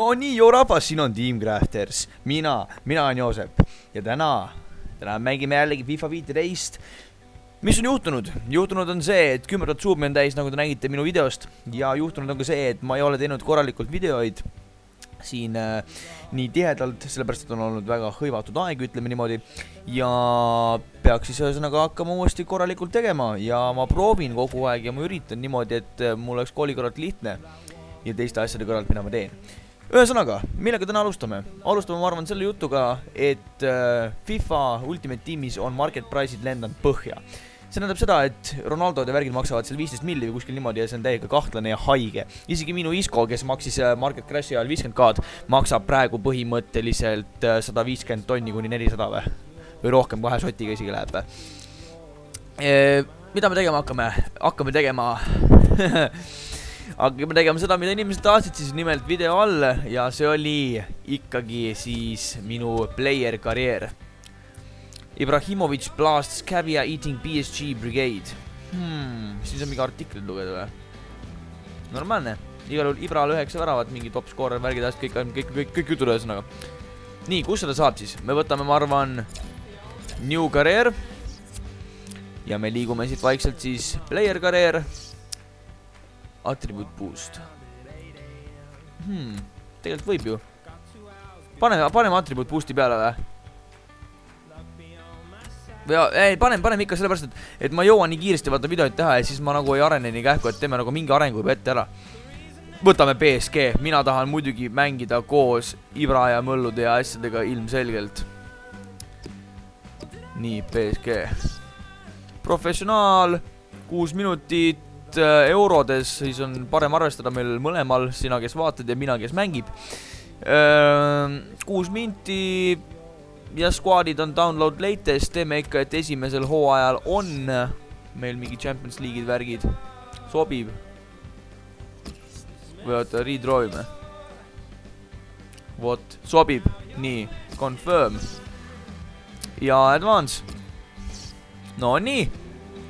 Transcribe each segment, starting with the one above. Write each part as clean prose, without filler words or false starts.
No nii, joo rahvas, siin on Team Crafters. Mina olen Joosep. Ja täna mängime jällegi FIFA 15. Mis on juhtunud? Juhtunud on see, et 10 000 suumi on täis, nagu te nägite minu videost. Ja juhtunud on ka see, et ma ei ole teinud korralikult videoid siin nii tihedalt, sellepärast et on olnud väga hõivatud aeg, ütleme niimoodi. Ja peaks siis ühesõnaga hakkama uuesti korralikult tegema. Ja ma proovin kogu aeg ja ma üritan niimoodi, et mul oleks kooli kõrvalt lihtne. Ja teiste asjade kõrvalt, mida ma teen. Ühesõnaga, millega täna alustame? Alustame, ma arvan, selle jutuga, et FIFA Ultimate Teamis on market price'id lendanud põhja. See näitab seda, et Ronaldo ja värgid maksavad seal 15 milli või kuskil niimoodi ja see on täiega kahtlane ja haige. Isegi minu Isco, kes maksis market crash'i ajal 50k, maksab praegu põhimõtteliselt 150 tonni kuni 400 või rohkem, 2 sotiga isegi läheb. Mida me tegema hakkame? Hakkame tegema seda, mida inimesed tahtsid siis nimelt video all ja see oli ikkagi siis minu player karjäär. Ibrahimovic blasts Cavia eating PSG brigade. Siis on mingi artiklid lugeda või? Normaalne. Igal juhul Ibral 9 väravat, mingi top scorer, värgid asjad, kõik jutud ühesõnaga. Nii, kus seda saab siis? Me võtame, ma arvan, new karjäär. Ja me liigume siit vaikselt siis player karjäär. Attribute boost. Tegelikult võib ju. Paneme attribute boosti peale või? Ei, paneme ikka sellepärast, et ma jõuan nii kiiresti vaata videoid teha ja siis ma nagu ei arene nii kähku, et teeme nagu mingi arengu juba ette ära. Võtame PSG. Mina tahan muidugi mängida koos Ibra ja Möllude ja asjadega ilmselgelt. Nii, PSG. Professionaal. 6 minutit eurodes, siis on parem arvestada meil mõlemal, sina kes vaatad ja mina kes mängib. 6 minti ja squadid on download latest, teeme ikka, et esimesel hooajal on meil mingi Champions League'id värgid. Sobib. Või oota, redrawime. Vot, sobib. Nii, confirm. Ja advance. No nii.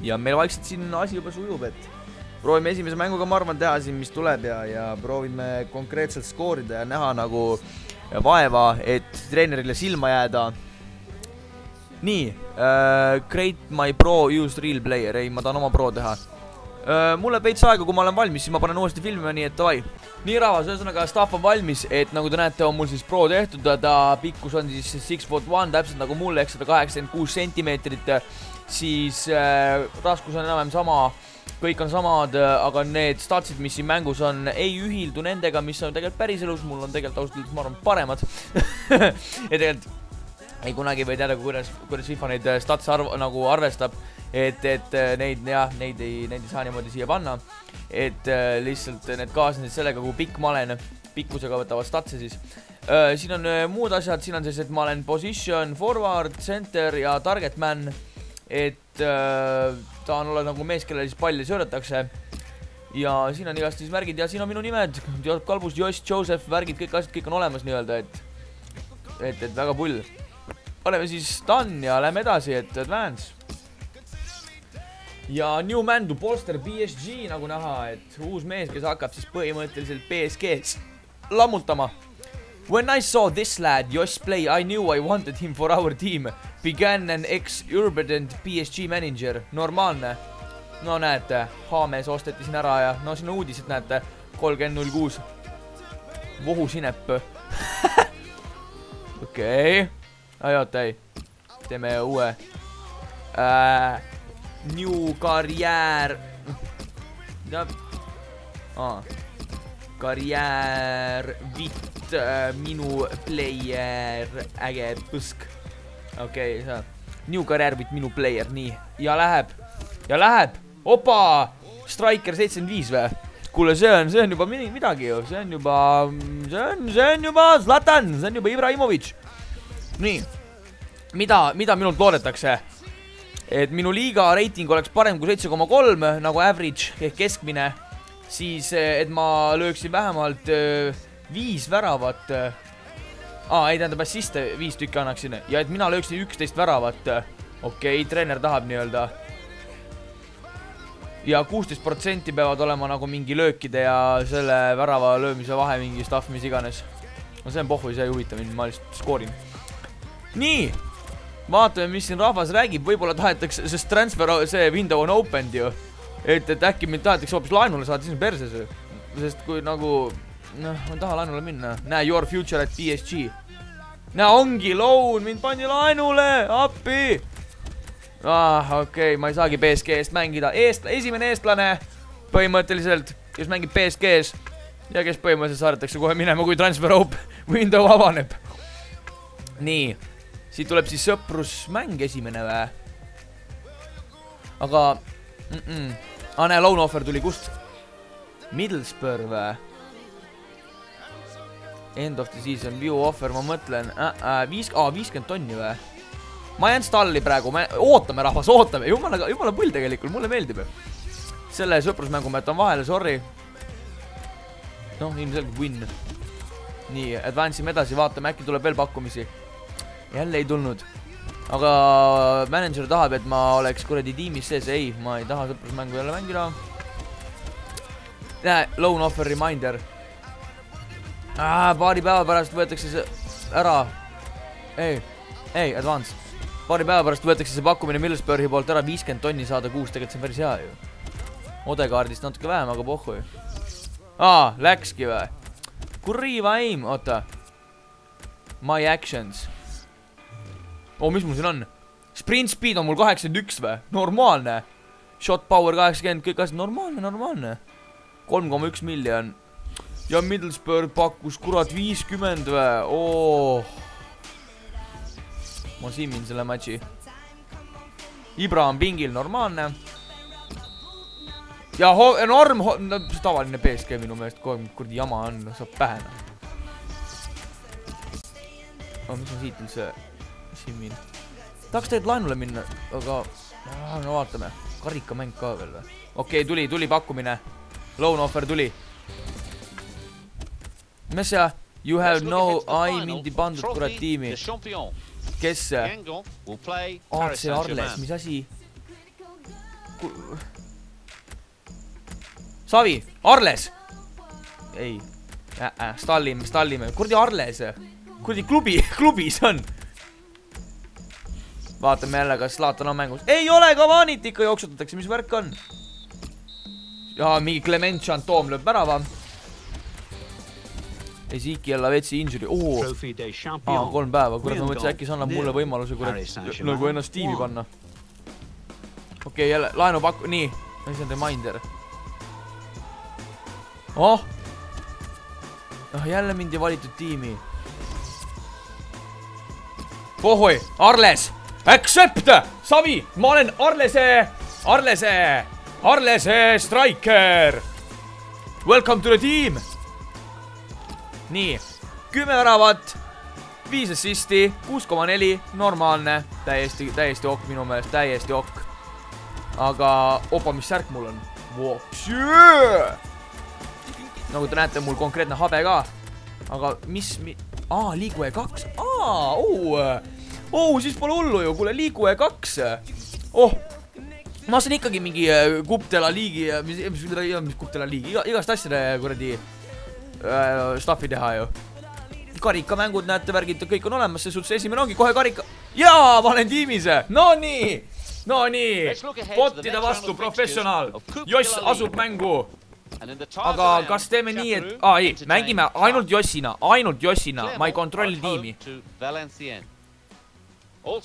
Ja meil vaikselt siin asi juba sujub, et proovime esimese mänguga, ma arvan, teha siin, mis tuleb ja proovime konkreetselt skoorida ja näha nagu vaeva, et treenerile silma jääda. Nii, create my pro, use real player. Ei, ma tahan oma pro teha. Mulle veits aega, kui ma olen valmis, siis ma panen uuesti filmima, nii et davai. Nii rahvas, ühesõnaga staff on valmis, et nagu te näete, on mul siis pro tehtud. Ta pikkus on siis 6'1", täpselt nagu mul, ehk 186 sentimeetrit. Siis raskus on enam sama, kõik on samad, aga need statsid, mis siin mängus on, ei ühildu nendega, mis on tegelikult päriselus. Mul on tegelikult ausalt, ma arvan, paremad. Ja tegelikult ei kunagi või teada, kuidas FIFA neid statse nagu arvestab, et neid ei saa niimoodi siia panna, et lihtsalt need kaasnesid sellega, kui pikk ma olen, pikkusega võtavad statse siis. Siin on muud asjad, siin on siis, et ma olen position, forward, center ja target man, et ta on olla nagu mees, kelle siis palli söödetakse. Ja siin on igast siis värgid ja siin on minu nimed, Kalbus, Joss, Joseph, värgid, kõik asjad, kõik on olemas nii-öelda, et väga pull. Oleme siis done ja lähme edasi, et advance. Ja new man to bolster PSG, nagu näha, et uus mees, kes hakkab siis põhimõtteliselt PSG-s lammutama. When I saw this lad, Joss play, I knew I wanted him for our team. Began an ex-Urban PSG manager. Normaalne. No näete, Haamees osteti siin ära ja no siin on uudised, näete, 30.06. Vohu sinep. Okei. Oota, ei. Teeme uue. New karjäär. Karjäär vitt minu player. Äge põsk. Okei, see. New karjäär vitt minu player, nii. Ja läheb. Opa! Striker 75 või? Kuule, see on juba midagi ju. See on juba Zlatan. See on juba Ibrahimovic. Nii. Mida minult loodetakse? Et minu liiga reiting oleks parem kui 7,3 nagu average ehk keskmine, siis et ma lööksin vähemalt 5 väravat. Ei tähendab assiste 5 tükki annaksin ja et mina lööksin 11 väravat. Okei, treener tahab nii-öelda. Ja 16% peavad olema nagu mingi löökide ja selle värava löömise vahe mingi stuff, mis iganes. no see on pohhu, see ei huvita mind, ma lihtsalt skoorin. Nii, vaatame, mis siin rahvas räägib, võib-olla tahetakse, sest transfer, see window on opened ju, et äkki mind tahetakse hoopis laenule saada, siis on perses, sest kui nagu, noh, ma ei taha laenule minna, näe, your future at PSG, näe, ongi loan, mind pandi laenule, appi, okei, ma ei saagi PSG eest mängida, esimene eestlane, põhimõtteliselt, kes mängib PSG-s ja kes põhimõtteliselt saadetakse kohe minema, kui transfer window avaneb. Nii, siit tuleb siis sõprusmäng esimene vä. Aga, näe, loan offer tuli kust? Middlesbrough vä. End of the season, view offer, ma mõtlen, 50 tonni vä. Ma jään stalli praegu, ootame rahvas, ootame, jumala pull tegelikult, mulle meeldib. Selle sõprusmängu ma jätan vahele, sorry. Noh, ilmselgelt win. Nii, advance'ime edasi, vaatame, äkki tuleb veel pakkumisi. Jälle ei tulnud. Aga manager tahab, et ma oleks kuradi tiimis sees. Ei, ma ei taha sõprusmängu jälle mängida. Näe, loan offer reminder. Paari päeva pärast võetakse see ära. Ei, advance. Paari päeva pärast võetakse see pakkumine Middlesbroughi poolt ära 50 tonni saada kuus. Tegelikult see on päris hea ju. Odekaardist natuke vähem, aga pohhu ju. Läkski või? Kurriiva aim, oota. My actions. Mis mul siin on? Sprint speed on mul 81 või? Normaalne. Shot power 80, kõik asjad. Normaalne. 3,1 miljon. Ja Middlesbrough pakkus kurat 50 või? Ma siimin selle matši. Ibra on pingil, normaalne. Ja Norm, tavaline PSG minu meelest, kurdi jama on, saab pähena. Mis on siit üldse siin? Tahaks teid laenule minna, aga no vaatame. Karikamäng ka veel või? Okei, tuli pakkumine. Loan offer tuli. Mis see? You have no I mindi pandud kurat tiimi. Kes see? AC Arles, mis asi? Savi, Arles! Ei, stallime. Kurdi Arles, kurdi klubis on. Vaatame jälle, kas Zlatan on mängus. Ei ole, Kavanit ikka jooksutatakse, mis värk on? Ja mingi Clement Chantom lööb värava. Esiki jälle vetsi injury. 3 päeva, kurat, ma mõtlesin, äkki see annab mulle võimaluse nagu ennast tiimi panna. Okei, jälle, laenu pakku, nii, mis on reminder? Jälle mindi valitud tiimi. Pohhoi, Arles! Accept! Savi, ma olen Arlese striker! Welcome to the team! Nii, 10 väravat, 5 assisti, 6,4, normaalne, täiesti ok minu meelest, täiesti ok. Aga, mis särk mul on? Nagu te näete, mul konkreetne habe ka. Aga mis... liigu E2. Siis pole hullu ju, kuule, liigu E2. Ma saan ikkagi mingi Kuptela liigi, mis Kuptela liigi, igast asjade kuradi staffi teha ju. Karikamängud, näete, värgid, kõik on olemas, see suhtes esimene ongi kohe karika. Jaa, ma olen tiimis. No nii, bottide vastu professionaal. Joss asub mängu. Aga kas teeme nii, et mängime ainult Jossina, ma ei kontrolli tiimi.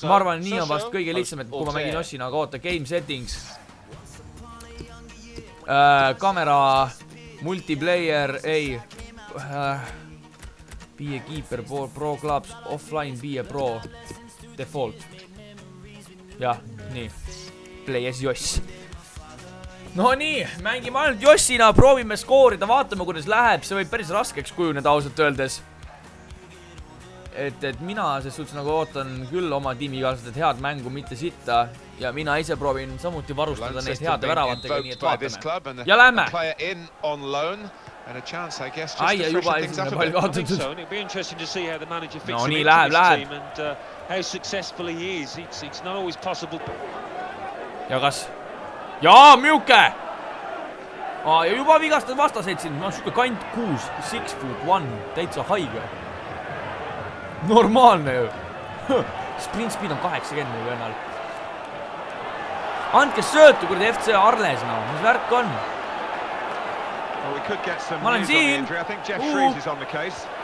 Ma arvan, nii on vast kõige lihtsam, et kui ma mängin Jossina, aga oota, game settings, kamera, multiplayer, be a keeper, pro clubs, offline, be a pro, default. Jah, nii, play as Joss. No nii, mängime ainult Jossina, proovime skoorida, vaatame, kuidas läheb, see võib päris raskeks kujuneda ausalt öeldes. Et mina selles suhtes nagu ootan küll oma tiimikaaslased head mängu, mitte sitta, ja mina ise proovin samuti varustada neid heade väravatega, nii et vaatame. Ja lähme! Ja juba esimene pall kaotatud. No nii, läheb. Ja kas? Jaa, miuke! Ja juba vigastad vastaseid siin, ma on siuke kant 6, 6'1", täitsa haige. Normaalne ju. Sprint speed on 80 mul vennal. Andke söötu, kuradi FC Arles, no. Mis värk on? Ma olen siin.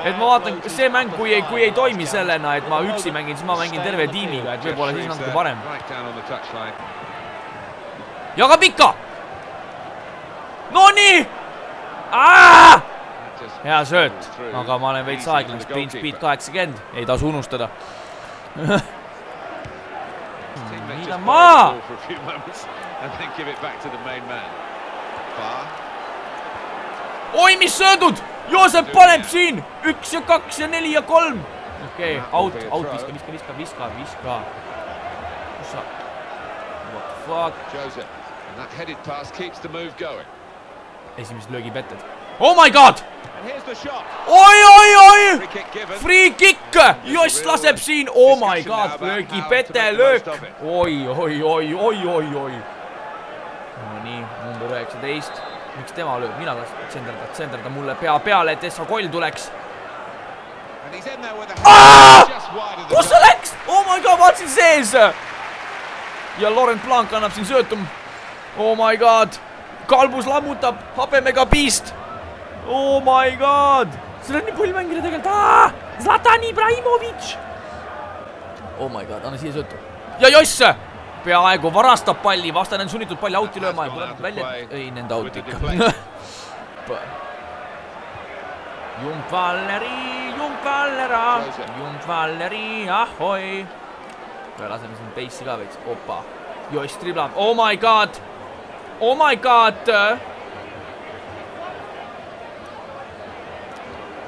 Et ma vaatan, see mäng, kui ei toimi sellena, et ma üksi mängin, siis ma mängin terve tiimiga, et võib-olla siis natuke parem. Jaga pikka! No nii! Hea sööt, aga ma olen veits aeglane, sprint speed 80, ei tasu unustada. Mida maa! Oi, mis söödud! Joosep paneb siin! 1 ja 2 ja 4 ja 3! Okei, out, viska. Kus sa? What the fuck? Esimesed löögipetted. Oh my god! Oi! Free kick! Joss laseb siin! Oh my god! Löögipete löök! Oi! No nii, number 19. Miks tema lööb? Mina taas tsenderda mulle pea peale, et Essa koll tuleks. Kus sa läks? Oh my god, vaatsin sees! Ja Laurent Blanc annab siin söötum. Oh my god! Kalbus lammutab Habemega Beast! Oh my god! See on nii palju mängida tegelikult. Zlatan Ibrahimovic! Oh my god, anna siia söötu. Ja Joss! Peaaegu varastab palli, vastane on sunnitud palli auti lööma ja tuleb välja. Ei, nende auti ikka. Jump Valleri, ahoi. Laseme siin peissi ka veits. Opa. Joss triblab. Oh my god!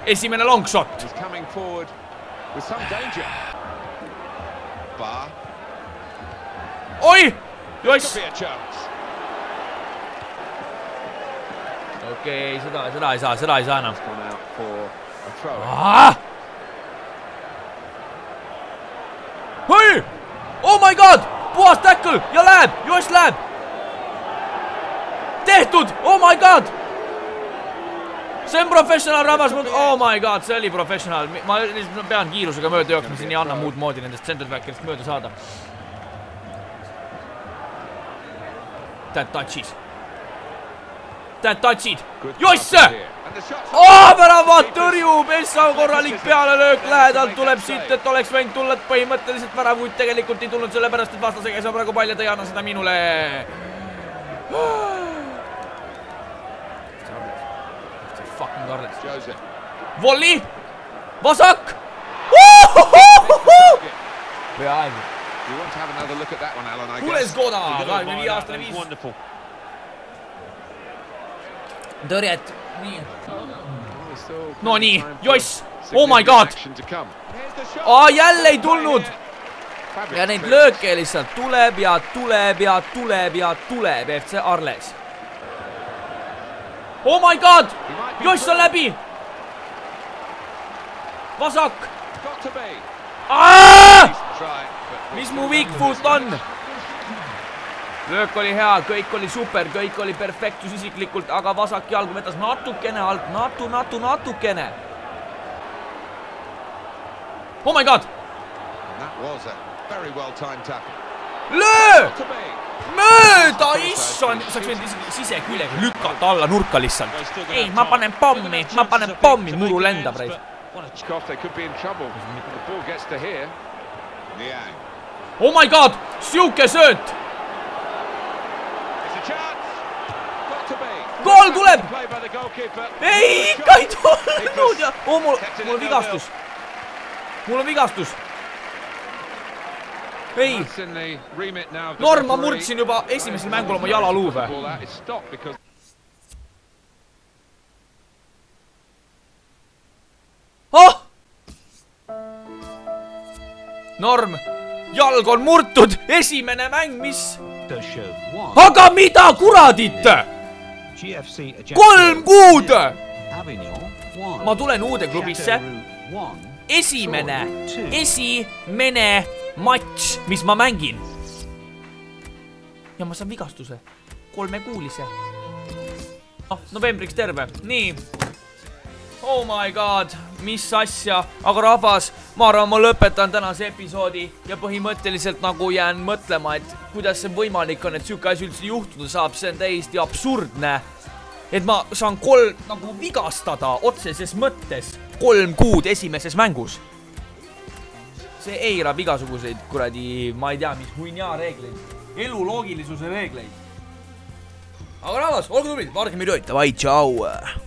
Esimene long shot. Oi! Joss! Okei, seda ei saa enam. Hoi! Oh my god! Puhas tackle ja läheb! Joss läheb! Tehtud! Oh my god! See on professional rabas. Oh my god, see oli professional. Ma pean kiirusega mööda jooksma, siin ei anna muud moodi nendest centerbackidest mööda saada. That touch'id. Joss! Väravad tõrjub, Essa korralik pealelöök lähedalt tuleb siit, et oleks võinud tulla põhimõtteliselt värav, kuid tegelikult ei tulnud sellepärast, et vastase käes on praegu palju, ta ei anna seda minule. Fucking Arles. Volli! Vasak! Peaaegu. Kules Goda, 25 aastane 5. Tõrjet. No nii, Joss. Oh my god. Jälle ei tulnud. Ja neid lööke lihtsalt tuleb FC Arles. Oh my god. Joss on läbi. Vasak. Mis mu weak foot on? Löök oli hea, kõik oli super, kõik oli perfektus isiklikult, aga vasak jalgu võtas natukene alt, natukene. Oh my god! Löö! Mööda, issand! Saaks võinud siseküljega lükata alla nurka lihtsalt. Ei, ma panen pommi, muru lendab reis. Oh my god! Siuke sööt! Goal tuleb! Ei, ikka ei tulnud ja... mul on vigastus. Ei. Norm, ma murdsin juba esimesel mängul oma jalaluube. Norm, jalg on murtud. Esimene mäng, mis... Aga mida kuradit? 3 kuud! Ma tulen uude klubisse. Esimene matš, mis ma mängin. Ja ma saan vigastuse. 3-kuulise. Novembriks terve. Nii. Oh my god. mis asja, aga rahvas, ma arvan, ma lõpetan tänase episoodi ja põhimõtteliselt nagu jään mõtlema, et kuidas see võimalik on, et siuke asi üldse juhtuda saab, see on täiesti absurdne. Et ma saan nagu vigastada otseses mõttes 3 kuud esimeses mängus. See eirab igasuguseid kuradi, ma ei tea, mis huinjaa reegleid, elu loogilisuse reegleid. Aga rahvas, olgu tublit, vaadake videoid, davai, tšau!